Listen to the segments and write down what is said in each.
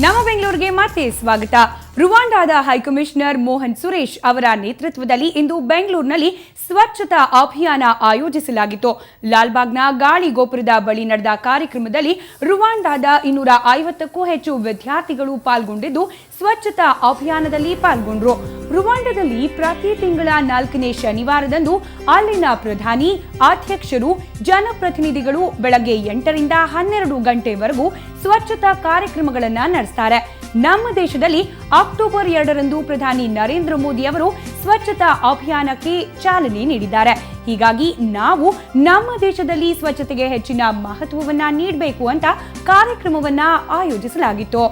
ನಮ್ಮ ಬೆಂಗಳೂರಿಗೆ ಮತ್ತೆ ಸ್ವಾಗತ. ರುವಾಂಡಾದ ಹೈಕಮಿಷನರ್ ಮೋಹನ್ ಸುರೇಶ್ ಅವರ ನೇತೃತ್ವದಲ್ಲಿ ಇಂದು ಬೆಂಗಳೂರಿನಲ್ಲಿ ಸ್ವಚ್ಛತಾ ಅಭಿಯಾನ ಆಯೋಜಿಸಲಾಗಿತ್ತು. ಲಾಲ್ಬಾಗ್ನ ಗಾಳಿ ಗೋಪುರದ ಬಳಿ ನಡೆದ ಕಾರ್ಯಕ್ರಮದಲ್ಲಿ ರುವಾಂಡಾದ 250ಕ್ಕೂ ಹೆಚ್ಚು ವಿದ್ಯಾರ್ಥಿಗಳು ಪಾಲ್ಗೊಂಡಿದ್ದು ಸ್ವಚ್ಛತಾ ಅಭಿಯಾನದಲ್ಲಿ ಪಾಲ್ಗೊಂಡರು. ರುವಾಂಡಾದಲ್ಲಿ ಪ್ರತಿ ತಿಂಗಳ 4ನೇ ಶನಿವಾರದಂದು ಅಲ್ಲಿನ ಪ್ರಧಾನಿ, ಅಧ್ಯಕ್ಷರು, ಜನಪ್ರತಿನಿಧಿಗಳು ಬೆಳಗ್ಗೆ 8ರಿಂದ 12 ಗಂಟೆವರೆಗೂ ಸ್ವಚ್ಛತಾ ಕಾರ್ಯಕ್ರಮಗಳನ್ನು ನಡೆಸ್ತಾರೆ. ನಮ್ಮ ದೇಶದಲ್ಲಿ ಅಕ್ಟೋಬರ್ 2ರಂದು ಪ್ರಧಾನಿ ನರೇಂದ್ರ ಮೋದಿ ಅವರು ಸ್ವಚ್ಛತಾ ಅಭಿಯಾನಕ್ಕೆ ಚಾಲನೆ ನೀಡಿದ್ದಾರೆ. ಹೀಗಾಗಿ ನಾವು ನಮ್ಮ ದೇಶದಲ್ಲಿ ಸ್ವಚ್ಛತೆಗೆ ಹೆಚ್ಚಿನ ಮಹತ್ವವನ್ನ ನೀಡಬೇಕು ಅಂತ ಕಾರ್ಯಕ್ರಮವನ್ನ ಆಯೋಜಿಸಲಾಗಿತ್ತು.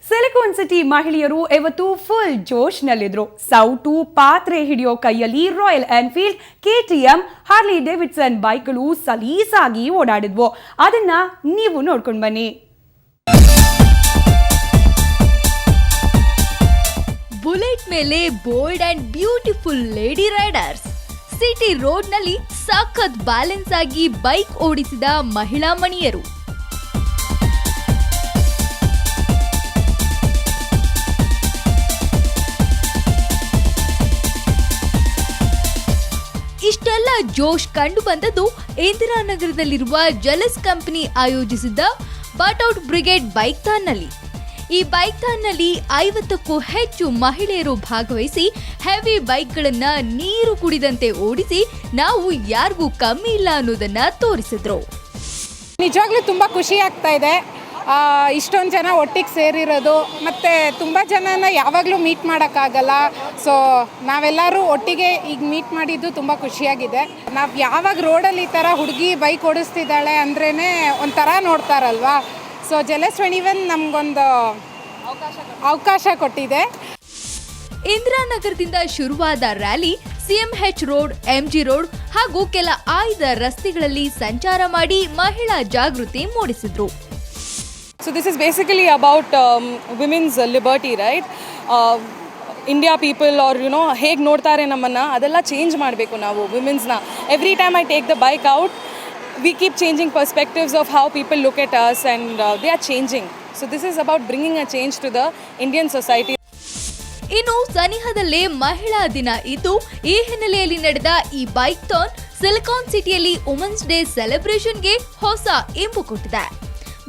ಸಿಲಿಕಾನ್ ಸಿಟಿ ಮಹಿಳೆಯರು ಇವತ್ತು ಫುಲ್ ಜೋಶ್ನಲ್ಲಿದ್ರು. ಸೌಟು, ಪಾತ್ರೆ ಹಿಡಿಯೋ ಕೈಯಲ್ಲಿ Royal Enfield, KTM, Harley Davidson ಬೈಕ್ಗಳು ಸಲೀಸಾಗಿ ಓಡಾಡಿದ್ವು. ಅದನ್ನ ನೀವು ನೋಡ್ಕೊಂಡು ಬನ್ನಿ. ಬುಲೆಟ್ ಮೇಲೆ bold and beautiful lady riders. City ರೋಡ್ನಲ್ಲಿ ಸಖತ್ ಬ್ಯಾಲೆನ್ಸ್ ಆಗಿ ಬೈಕ್ ಓಡಿಸಿದ ಮಹಿಳಾ ಮಣಿಯರು. ಇಷ್ಟೆಲ್ಲ ಜೋಶ್ ಕಂಡು ಬಂದದ್ದು ಇಂದಿರಾನಗರದಲ್ಲಿರುವ ಜಲಸ್ ಕಂಪನಿ ಆಯೋಜಿಸಿದ್ದ ಬಟೌಟ್ ಬ್ರಿಗೇಡ್ ಬೈಕ್ ಥಾನ್ನಲ್ಲಿ. ಈ ಬೈಕ್ ಥಾನ್ನಲ್ಲಿ 50ಕ್ಕೂ ಹೆಚ್ಚು ಮಹಿಳೆಯರು ಭಾಗವಹಿಸಿ ಹೆವಿ ಬೈಕ್ಗಳನ್ನ ನೀರು ಕುಡಿದಂತೆ ಓಡಿಸಿ ನಾವು ಯಾರಿಗೂ ಕಮ್ಮಿ ಇಲ್ಲ ಅನ್ನೋದನ್ನ ತೋರಿಸಿದ್ರು. ನಿಜವಾಗ್ಲೂ ತುಂಬ ಖುಷಿ ಆಗ್ತಾ ಇದೆ. ಇಷ್ಟೊಂದು ಜನ ಒಟ್ಟಿಗೆ ಸೇರಿರೋದು, ಮತ್ತು ತುಂಬ ಜನನ ಯಾವಾಗಲೂ ಮೀಟ್ ಮಾಡೋಕ್ಕಾಗಲ್ಲ. ಸೊ ನಾವೆಲ್ಲರೂ ಒಟ್ಟಿಗೆ ಈಗ ಮೀಟ್ ಮಾಡಿದ್ದು ತುಂಬ ಖುಷಿಯಾಗಿದೆ. ನಾವು ಯಾವಾಗ ರೋಡಲ್ಲಿ ಈ ಥರ ಹುಡುಗಿ ಬೈಕ್ ಓಡಿಸ್ತಿದ್ದಾಳೆ ಅಂದ್ರೇ ಒಂಥರ ನೋಡ್ತಾರಲ್ವಾ. ಸೊ ಜಲಸ್ 21 ನಮಗೊಂದು ಅವಕಾಶ ಕೊಟ್ಟಿದೆ. ಇಂದಿರಾನಗರದಿಂದ ಶುರುವಾದ rally CMH road, MG road ಹಾಗೂ ಕೆಲ ಆಯ್ದ ರಸ್ತೆಗಳಲ್ಲಿ ಸಂಚಾರ ಮಾಡಿ ಮಹಿಳಾ ಜಾಗೃತಿ ಮೂಡಿಸಿದ್ರು. So this is basically about women's liberty, right? India people or ಹೇಗೆ ನೋಡ್ತಾರೆ ನಮ್ಮನ್ನು ಅದೆಲ್ಲ ಚೇಂಜ್ ಮಾಡಬೇಕು ನಾವು women's-ನ. Every time I take the bike out, we keep changing perspectives of how people look at us and they are changing. So this is about bringing a change to the Indian society. ಇನ್ನು ಸನಿಹದಲ್ಲೇ ಮಹಿಳಾ ದಿನ ಇದ್ದು ಈ ಹಿನ್ನೆಲೆಯಲ್ಲಿ ನಡೆದ ಈ bike than silicon ಸಿಟಿಯಲ್ಲಿ women's day ಸೆಲೆಬ್ರೇಷನ್ಗೆ ಹೊಸ ಇಂಪು ಕೊಟ್ಟಿದೆ.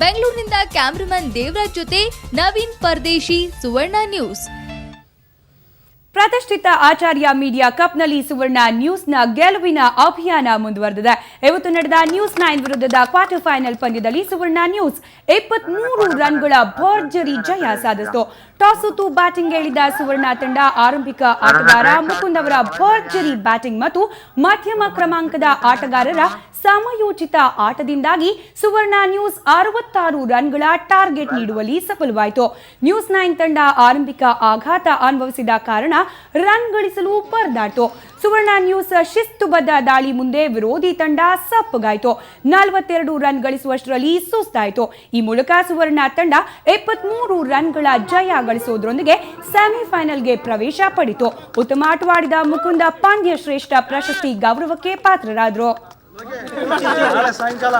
ಬೆಂಗಳೂರಿನಿಂದ ಕ್ಯಾಮರಾಮನ್ ದೇವರಾಜ್ ಜೊತೆ ನವೀನ್ ಪರದೇಶಿ, ಸುವರ್ಣ ನ್ಯೂಸ್. ಪ್ರತಿಷ್ಠಿತ ಆಚಾರ್ಯ ಮೀಡಿಯಾ ಕಪ್ನಲ್ಲಿ ಸುವರ್ಣ ನ್ಯೂಸ್ನ ಗೆಲುವಿನ ಅಭಿಯಾನ ಮುಂದುವರೆದಿದೆ. ಇವತ್ತು ನಡೆದ ನ್ಯೂಸ್ 9 ವಿರುದ್ಧದ ಕ್ವಾರ್ಟರ್ ಫೈನಲ್ ಪಂದ್ಯದಲ್ಲಿ ಸುವರ್ಣ ನ್ಯೂಸ್ 23 ರನ್ಗಳ ಭರ್ಜರಿ ಜಯ ಸಾಧಿಸಿತು. ಟಾಸ್ ಸೋತು ಬ್ಯಾಟಿಂಗ್ ಇಳಿದ ಸುವರ್ಣ ತಂಡ ಆರಂಭಿಕ ಆಟಗಾರ ಮುಕುಂದ್ ಅವರ ಭರ್ಜರಿ ಬ್ಯಾಟಿಂಗ್ ಮತ್ತು ಮಧ್ಯಮ ಕ್ರಮಾಂಕದ ಆಟಗಾರರ ಸಮಯೋಚಿತ ಆಟದಿಂದಾಗಿ ಸುವರ್ಣ ನ್ಯೂಸ್ 66 ರನ್ಗಳ ಟಾರ್ಗೆಟ್ ನೀಡುವಲ್ಲಿ ಸಫಲವಾಯಿತು. ನ್ಯೂಸ್ 9 ತಂಡ ಆರಂಭಿಕ ಆಘಾತ ಅನುಭವಿಸಿದ ಕಾರಣ ರನ್ ಗಳಿಸಲು ಪರದಾಡಿತು. ಸುವರ್ಣ ನ್ಯೂಸ್ ಶಿಸ್ತುಬದ್ಧ ದಾಳಿ ಮುಂದೆ ವಿರೋಧಿ ತಂಡ ಸಪ್ಪಗಾಯಿತು. 42 ರನ್ ಗಳಿಸುವಷ್ಟರಲ್ಲಿ ಸುಸ್ತಾಯಿತು. ಈ ಮೂಲಕ ಸುವರ್ಣ ತಂಡ 23 ರನ್ಗಳ ಜಯ ಗಳಿಸುವುದರೊಂದಿಗೆ ಸೆಮಿಫೈನಲ್ಗೆ ಪ್ರವೇಶ ಪಡೆಯಿತು. ಉತ್ತಮ ಆಟವಾಡಿದ ಮುಕುಂದ ಪಂದ್ಯ ಶ್ರೇಷ್ಠ ಪ್ರಶಸ್ತಿ ಗೌರವಕ್ಕೆ ಪಾತ್ರರಾದರು. ಸಾಯಂಕಾಲ